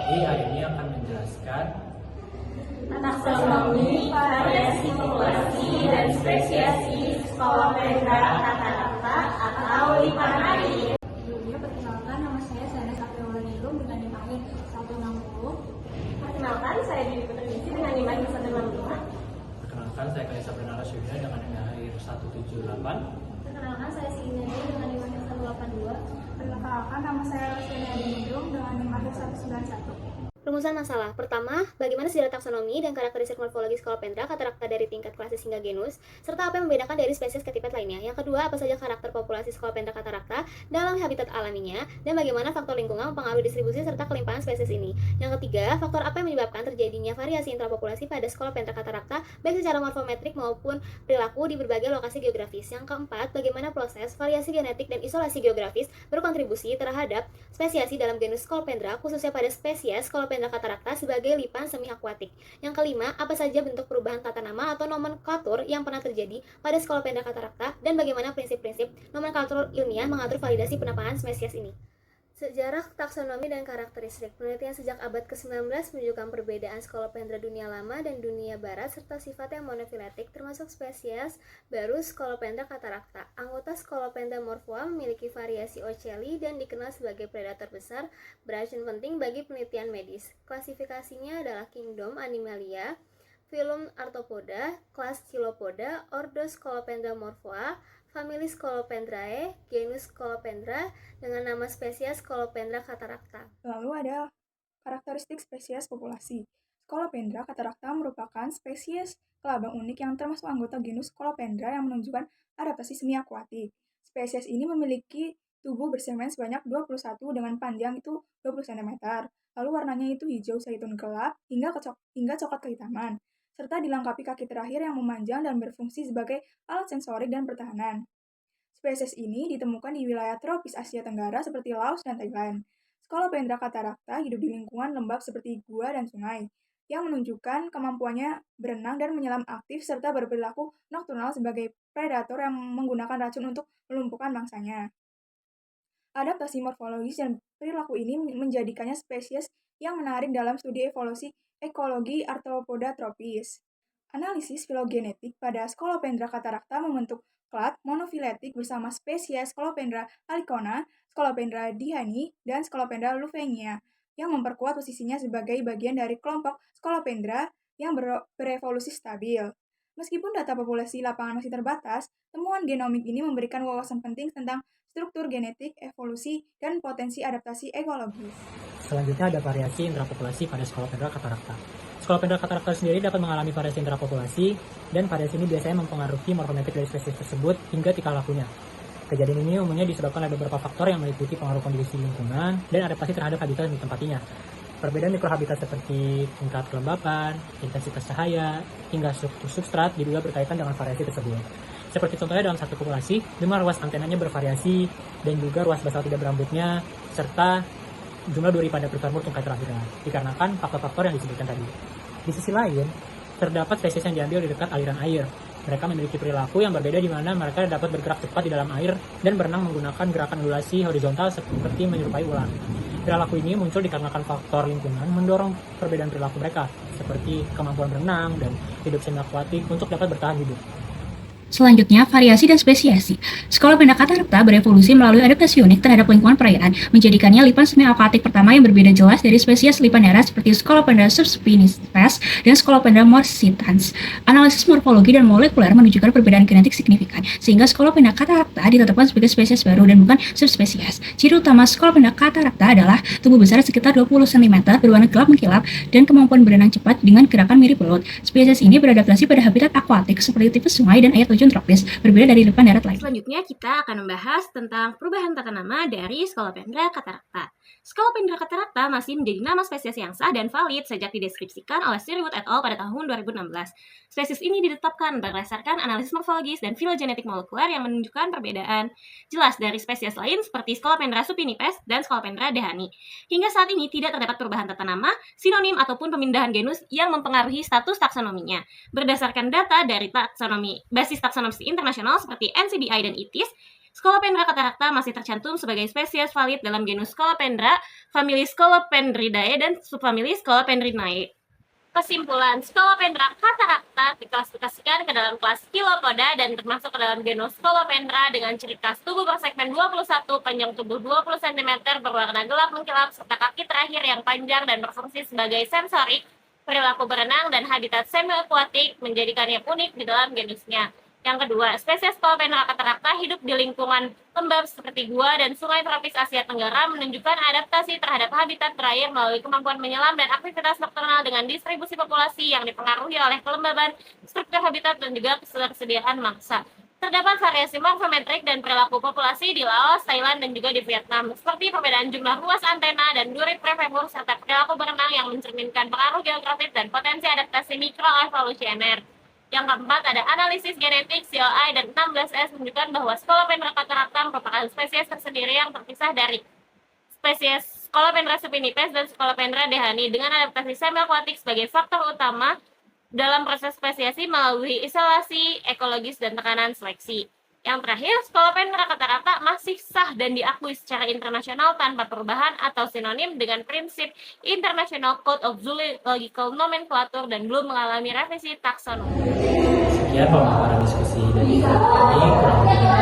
Jadi hari ini akan menjelaskan taksonomi, variasi populasi, dan spesiasi Scolopendra cataracta atau lipan air. Sebelumnya perkenalkan, nama saya Sanes Apriolanilum dengan NIM akhir 160. Perkenalkan, saya Dwi Putri dengan NIM akhir 165. Perkenalkan, saya Kaisa Bernara Syuhida dengan NIM akhir 178. Perkenalkan, saya Sigina dengan NIM akhir 182. Perkenalkan, nama saya Rosena Dinidrum dengan NIM akhir 191. Rumusan masalah. Pertama, bagaimana sejarah taksonomi dan karakteristik morfologi Scolopendra cataracta dari tingkat klasis hingga genus, serta apa yang membedakan dari spesies ke tipe lainnya. Yang kedua, apa saja karakter populasi Scolopendra cataracta dalam habitat alaminya, dan bagaimana faktor lingkungan mempengaruhi distribusi serta kelimpahan spesies ini. Yang ketiga, faktor apa yang menyebabkan terjadinya variasi intrapopulasi pada Scolopendra cataracta, baik secara morfometrik maupun perilaku di berbagai lokasi geografis. Yang keempat, bagaimana proses variasi genetik dan isolasi geografis berkontribusi terhadap spesiasi dalam genus Scolopendra, khususnya pada spesies Scolopendra cataracta sebagai lipan semi-akuatik. Yang kelima, apa saja bentuk perubahan tata nama atau nomenklatur yang pernah terjadi pada Scolopendra cataracta dan bagaimana prinsip-prinsip nomenklatur ilmiah mengatur validasi penamaan spesies ini. Sejarah taksonomi dan karakteristik. Penelitian sejak abad ke-19 menunjukkan perbedaan Scolopendra dunia lama dan dunia barat serta sifat yang monofiletik termasuk spesies baru Scolopendra cataracta. Anggota Scolopendra morphoa memiliki variasi ocelli dan dikenal sebagai predator besar beracun penting bagi penelitian medis. Klasifikasinya adalah Kingdom Animalia, Phylum Arthropoda, kelas Chilopoda, ordo Scolopendra morphoa, famili Scolopendrae, genus Scolopendra dengan nama spesies Scolopendra cataracta. Lalu ada karakteristik spesies populasi. Scolopendra cataracta merupakan spesies kelabang unik yang termasuk anggota genus Scolopendra yang menunjukkan adaptasi semi-akuatik. Spesies ini memiliki tubuh bersegmen sebanyak 21 dengan panjang itu 20 cm. Lalu warnanya itu hijau zaitun gelap hingga coklat kehitaman, serta dilengkapi kaki terakhir yang memanjang dan berfungsi sebagai alat sensorik dan pertahanan. Spesies ini ditemukan di wilayah tropis Asia Tenggara seperti Laos dan Thailand. Scolopendra cataracta hidup di lingkungan lembab seperti gua dan sungai, yang menunjukkan kemampuannya berenang dan menyelam aktif serta berperilaku nokturnal sebagai predator yang menggunakan racun untuk melumpuhkan mangsanya. Adaptasi morfologis dan perilaku ini menjadikannya spesies yang menarik dalam studi evolusi ekologi arthropoda tropis. Analisis filogenetik pada Scolopendra cataracta membentuk klat monofiletik bersama spesies Scolopendra halicona, Scolopendra dihani, dan Scolopendra lufenia yang memperkuat posisinya sebagai bagian dari kelompok Scolopendra yang berevolusi stabil. Meskipun data populasi lapangan masih terbatas, temuan genomik ini memberikan wawasan penting tentang struktur genetik, evolusi, dan potensi adaptasi ekologis. Selanjutnya ada variasi intrapopulasi pada Scolopendra cataracta. Scolopendra cataracta sendiri dapat mengalami variasi intrapopulasi, dan variasi ini biasanya mempengaruhi morfometrik dari spesies tersebut hingga tingkah lakunya. Kejadian ini umumnya disebabkan oleh beberapa faktor yang meliputi pengaruh kondisi lingkungan dan adaptasi terhadap habitat yang ditempatinya. Perbedaan mikrohabitat seperti tingkat kelembapan, intensitas cahaya, hingga struktur substrat diduga berkaitan dengan variasi tersebut. Seperti contohnya dalam satu populasi, jumlah ruas antenanya bervariasi dan juga ruas basal tidak berambutnya, serta jumlah duri pada prefermur tungkai terakhirnya, dikarenakan faktor-faktor yang disebutkan tadi. Di sisi lain, terdapat spesies yang diambil di dekat aliran air. Mereka memiliki perilaku yang berbeda di mana mereka dapat bergerak cepat di dalam air dan berenang menggunakan gerakan ondulasi horizontal seperti menyerupai ular. Perilaku ini muncul dikarenakan faktor lingkungan mendorong perbedaan perilaku mereka, seperti kemampuan berenang dan hidup semi-akuatik untuk dapat bertahan hidup. Selanjutnya, variasi dan spesiasi. Scolopendra cataracta berevolusi melalui adaptasi unik terhadap lingkungan perairan, menjadikannya lipan semi-akuatik pertama yang berbeda jelas dari spesies lipan darat seperti Scolopendra subsp dan Scolopendra morsitans. Analisis morfologi dan molekuler menunjukkan perbedaan genetik signifikan, sehingga Scolopendra cataracta ditetapkan sebagai spesies baru dan bukan subspesies. Ciri utama Scolopendra cataracta adalah tubuh besar sekitar 20 cm, berwarna gelap mengkilap, dan kemampuan berenang cepat dengan gerakan mirip laut. Spesies ini beradaptasi pada habitat akuatik seperti tipe sungai dan air terjun tropis, berbeda dari lipan darat lain. Selanjutnya kita akan membahas tentang perubahan tata nama dari Scolopendra cataracta. Scolopendra cataracta masih menjadi nama spesies yang sah dan valid sejak dideskripsikan oleh Sherwood et al. Pada tahun 2016. Spesies ini ditetapkan berdasarkan analisis morfologis dan filogenetik molekuler yang menunjukkan perbedaan jelas dari spesies lain seperti Scolopendra supinipes dan Scolopendra dehani. Hingga saat ini tidak terdapat perubahan tata nama, sinonim ataupun pemindahan genus yang mempengaruhi status taksonominya. Berdasarkan data dari basis taksonomi internasional seperti NCBI dan ITIS, Scolopendra cataracta masih tercantum sebagai spesies valid dalam genus Scolopendra, famili Scolopendridae, dan subfamili Scolopendrinae. Kesimpulan, Scolopendra cataracta diklasifikasikan ke dalam kelas Chilopoda dan termasuk ke dalam genus Scolopendra dengan ciri khas tubuh bersegmen 21, panjang tubuh 20 cm, berwarna gelap mengkilap, serta kaki terakhir yang panjang dan berfungsi sebagai sensorik, perilaku berenang, dan habitat semi-akuatik menjadikannya unik di dalam genusnya. Yang kedua, spesies Scolopendra cataracta hidup di lingkungan lembab seperti gua dan sungai tropis Asia Tenggara, menunjukkan adaptasi terhadap habitat berair melalui kemampuan menyelam dan aktivitas nokturnal dengan distribusi populasi yang dipengaruhi oleh kelembaban, struktur habitat, dan juga ketersediaan mangsa. Terdapat variasi morfometrik dan perilaku populasi di Laos, Thailand, dan juga di Vietnam, seperti perbedaan jumlah ruas antena dan duri prefemur serta perilaku berenang yang mencerminkan pengaruh geografis dan potensi adaptasi mikroevolusioner. Yang keempat, ada analisis genetik COI dan 16S menunjukkan bahwa Scolopendra cataracta merupakan spesies tersendiri yang terpisah dari spesies Scolopendra supinipes dan Scolopendra dehani dengan adaptasi semi-akuatik sebagai faktor utama dalam proses spesiasi melalui isolasi ekologis dan tekanan seleksi. Yang terakhir, Scolopendra cataracta masih sah dan diakui secara internasional tanpa perubahan atau sinonim dengan prinsip International Code of Zoological Nomenclature dan belum mengalami revisi taksonomi. Sekian pemaparan diskusi dari kami, kurang lebihnya.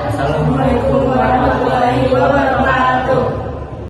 Assalamualaikum warahmatullahi wabarakatuh.